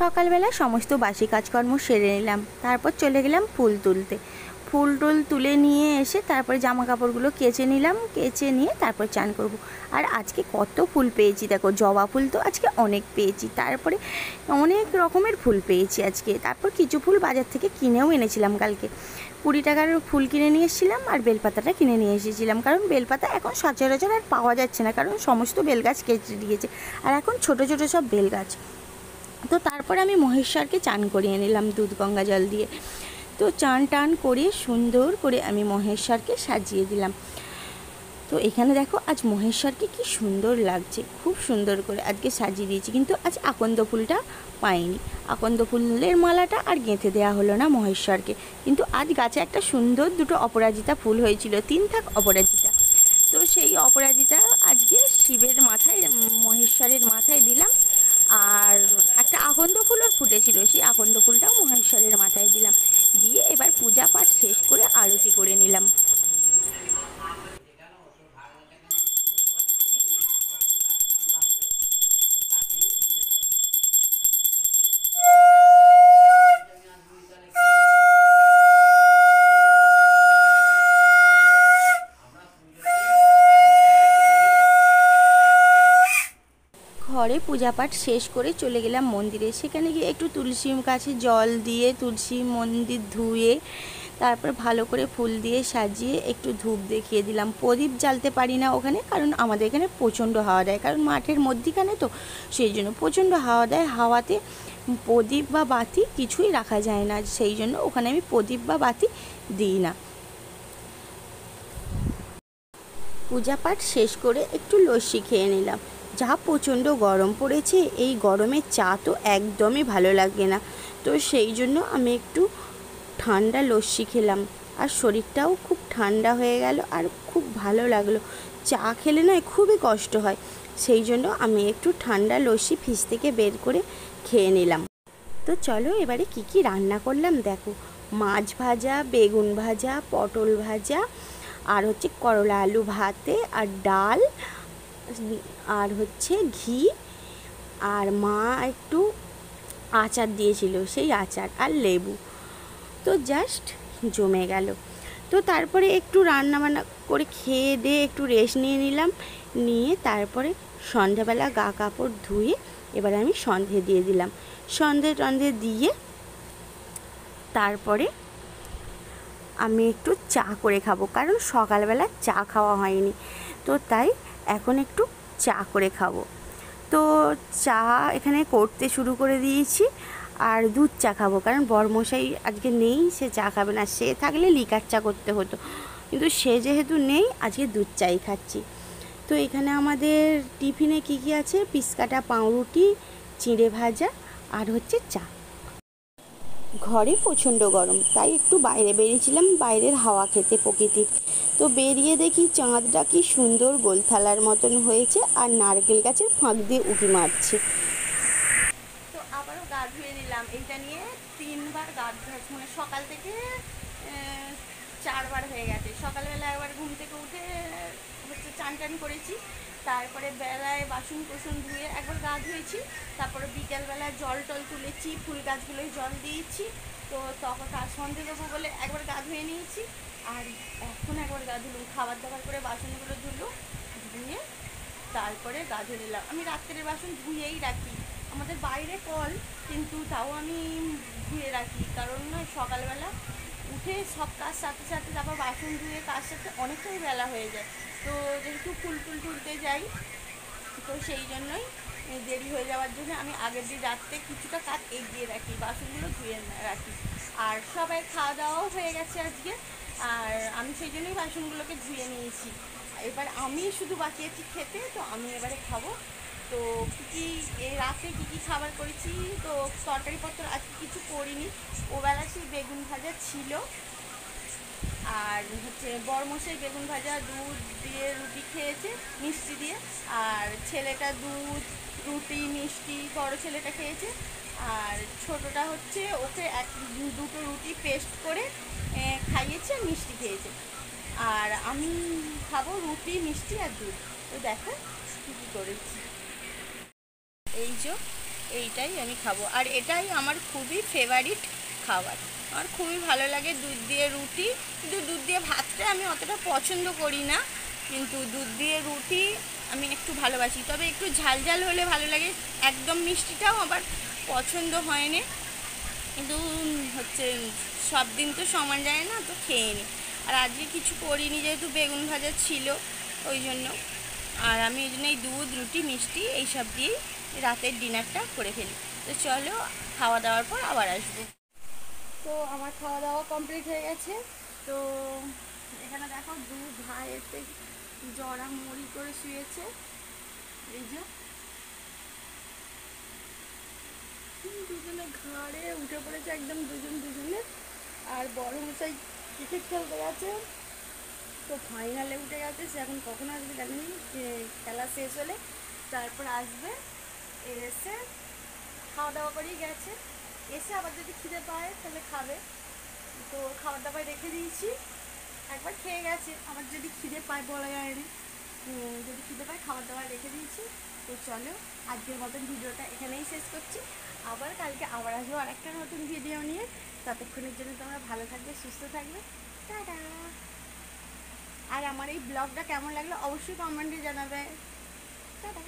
সকালবেলা সমস্ত বাসি কাজকর্ম সেরে নিলাম, তারপর চলে গেলাম ফুল তুলতে। ফুল টুল তুলে নিয়ে এসে তারপরে জামা কাপড়গুলো কেচে নিলাম, কেচে নিয়ে তারপর চান করব। আর আজকে কত ফুল পেয়েছি দেখো, জবা ফুল তো আজকে অনেক পেয়েছি, তারপরে অনেক রকমের ফুল পেয়েছি আজকে। তারপর কিছু ফুল বাজার থেকে কিনেও এনেছিলাম, কালকে 20 টাকার ফুল কিনে নিয়ে এসেছিলাম, আর বেলপাতাটা কিনে নিয়ে এসেছিলাম। কারণ বেলপাতা এখন সচরাচর আর পাওয়া যাচ্ছে না, কারণ সমস্ত বেলগাছ কেটে দিয়েছে, আর এখন ছোট ছোট সব বেলগাছ। তো তারপরে আমি মহেশ্বরকে চান করিয়ে নিলাম দুধ গঙ্গা জল দিয়ে। তো চান টান করে সুন্দর করে আমি মহেশ্বরকে সাজিয়ে দিলাম। তো এখানে দেখো আজ মহেশ্বরকে কি সুন্দর লাগছে, খুব সুন্দর করে আজকে সাজিয়ে দিয়েছি। কিন্তু আজ আকন্দ ফুলটা পাইনি, আকন্দ ফুলের মালাটা আর গেঁথে দেওয়া হলো না মহেশ্বরকে। কিন্তু আজ গাছে একটা সুন্দর দুটো অপরাজিতা ফুল হয়েছিল, 3 থাক অপরাজিতা। তো সেই অপরাজিতা আজকে শিবের মাথায়, মহেশ্বরের মাথায় দিলাম। আর একটা আকন্দ ফুলও ফুটেছিল, সেই আকন্দ ফুলটাও মহেশ্বরের মাথায় দিলাম। দিয়ে এবার পূজা পাঠ শেষ করে আরতি করে নিলাম। ঘরে পূজা পাঠ শেষ করে চলে গেলাম মন্দিরে। সেখানে গিয়ে একটু তুলসী গাছে জল দিয়ে, তুলসী মন্দির ধুয়ে, তারপর ভালো করে ফুল দিয়ে সাজিয়ে একটু ধূপ দেখিয়ে দিলাম। প্রদীপ জ্বালতে পারি না ওখানে, কারণ আমাদের এখানে প্রচণ্ড হাওয়া দেয়, কারণ মাঠের মধ্যিখানে তো, সেই জন্য প্রচণ্ড হাওয়া দেয়। হাওয়াতে প্রদীপ বা বাতি কিছুই রাখা যায় না, সেই জন্য ওখানে আমি প্রদীপ বা বাতি দিই না। পূজা পাঠ শেষ করে একটু লস্যি খেয়ে নিলাম। যা প্রচণ্ড গরম পড়েছে, এই গরমে চা তো একদমই ভালো লাগে না। তো সেই জন্য আমি একটু ঠান্ডা লস্যি খেলাম, আর শরীরটাও খুব ঠান্ডা হয়ে গেল, আর খুব ভালো লাগলো। চা খেলে না খুবই কষ্ট হয়, সেই জন্য আমি একটু ঠান্ডা লস্যি ফ্রিজ থেকে বের করে খেয়ে নিলাম। তো চলো এবারে কি কি রান্না করলাম দেখো। মাছ ভাজা, বেগুন ভাজা, পটল ভাজা, আর হচ্ছে করলা আলু ভাতে, আর ডাল, আর হচ্ছে ঘি, আর মা একটু আচার দিয়েছিল, সেই আচার আর লেবু। তো জাস্ট জমে গেল। তো তারপরে একটু রান্না বান্না করে খেয়ে দিয়ে একটু রেস্ট নিয়ে নিলাম, নিয়ে তারপরে সন্ধ্যাবেলা গা কাপড় ধুয়ে এবার আমি সন্ধে দিয়ে দিলাম। সন্ধে টন্ধে দিয়ে তারপরে আমি একটু চা করে খাবো, কারণ সকালবেলা চা খাওয়া হয়নি, তো তাই এখন একটু চা করে খাবো। তো চা এখানে করতে শুরু করে দিয়েছি, আর দুধ চা খাবো, কারণ বরমশাই আজকে নেই, সে চা খাবে না। সে থাকলে লিকার চা করতে হতো, কিন্তু সে যেহেতু নেই, আজকে দুধ চাই খাচ্ছি। তো এখানে আমাদের টিফিনে কি কি আছে, পিসকাটা পাউরুটি, চিঁড়ে ভাজা, আর হচ্ছে চা। ঘরে প্রচণ্ড গরম, তাই একটু বাইরে বেরিয়েছিলাম বাইরের হাওয়া খেতে প্রকৃতির। তো বেরিয়ে দেখি চাঁদটা কি সুন্দর গোল থালার মতন হয়েছে, আর নারকেল গাছের ফাঁক দিয়ে উঁকি মারছে। তো আবারও গা ধুয়ে নিলাম, এইটা নিয়ে 3বার গা ধোয়া, মানে সকাল থেকে 4বার হয়ে গেছে। সকালবেলা একবার ঘুম থেকে উঠে হচ্ছে চান টান করেছি, তারপরে বেলায় বাসন কোসন ধুয়ে একবার গা ধুয়েছি, তারপরে বিকেলবেলায় জল টল তুলেছি, ফুল গাছগুলোয় জল দিয়েছি। তো তখন তার সন্ধে দেবো বলে একবার গা ধুয়ে নিয়েছি, আর এখন একবার গা ধুলুম, খাবার দাবার করে বাসনগুলো ধুলো, ধুয়ে তারপরে গা ধুয়ে নিলাম। আমি রাত্রের বাসন ধুয়েই রাখি, আমাদের বাইরে কল, কিন্তু তাও আমি ধুয়ে রাখি, কারণ না সকালবেলা উঠে সব কাজ সাথে সাথে তারপর বাসন ধুয়ে কাজ সাথে অনেকটাই বেলা হয়ে যায়। তো যেহেতু ফুল টুল তুলতে যাই, তো সেই জন্যই দেরি হয়ে যাওয়ার জন্য আমি আগের দিন রাত্রে কিছুটা কাজ এগিয়ে রাখি, বাসনগুলো ধুয়ে রাখি। আর সবাই খাওয়া দাওয়াও হয়ে গেছে আজকে, আর আমি সেই জন্যই বাসনগুলোকে ধুয়ে নিয়েছি। এবার আমি শুধু বাকি আছি খেতে, তো আমি এবারে খাবো। তো কী এই রাতে কী খাবার করেছি, তো তরকারিপত্র আজকে কিছু করিনি। ওবেলা সেই বেগুন ভাজা ছিল, আর হচ্ছে বরমশাই বেগুন ভাজা দুধ দিয়ে রুটি খেয়েছে মিষ্টি দিয়ে, আর ছেলেটা দুধ রুটি মিষ্টি, বড় ছেলেটা খেয়েছে, আর ছোটোটা হচ্ছে ওকে দুটো রুটি পেস্ট করে খাইয়েছে, মিষ্টি খেয়েছে। আর আমি খাবো রুটি মিষ্টি আর দুধ। তো দেখো কী কী করেছি। এই যে এইটাই আমি খাবো, আর এটাই আমার খুবই ফেভারিট খাবার। আমার খুবই ভালো লাগে দুধ দিয়ে রুটি, কিন্তু দুধ দিয়ে ভাতটা আমি অতটা পছন্দ করি না, কিন্তু দুধ দিয়ে রুটি আমি একটু ভালোবাসি, তবে একটু ঝাল ঝাল হলে ভালো লাগে। একদম মিষ্টিটাও আবার পছন্দ হয় না, কিন্তু হচ্ছে সব দিন তো সমান যায় না, তো খেয়ে নিই। আর আজকে কিছু করিনি যেহেতু বেগুন ভাজা ছিল ওই জন্য। আর আমি ওই জন্য এই দুধ রুটি মিষ্টি এইসব দিয়েই রাতের ডিনারটা করে ফেলি। তো চলো, খাওয়া দাওয়ার পর আবার আসবো। তো আমার খাওয়া দাওয়া কমপ্লিট হয়ে গেছে। তো এখানে দেখো দুধ ভাই এতে জড়া মুড়ি করে শুয়েছে, এই যে দুজনে ঘাড়ে উঠে পড়েছে একদম দুজনে। আর বড় মশাই ক্রিকেট খেলতে গেছে, তো ফাইনালে উঠে গেছে। সে এখন কখন আসবে জানি না, খেলা শেষ হলে তারপর আসবে। এসে খাওয়া দাওয়া করেই গেছে, এসে আবার যদি খিদে পায় তাহলে খাবে। তো খাবার দাবার রেখে দিয়েছি, একবার খেয়ে গেছে, আবার যদি খিদে পায় বলা যায় না, যদি খিদে পায় খাবার দাবার রেখে দিয়েছি। তো চলো, আজকের মতন ভিডিওটা এখানেই শেষ করছি। আবার কালকে আবার আসবো আর একটা নতুন ভিডিও নিয়ে। ততক্ষণের জন্য তোমরা ভালো থাকবে, সুস্থ থাকবে, টাটা। আর আমার এই ব্লগটা কেমন লাগলো অবশ্যই কমেন্টে জানাবে, টাটা।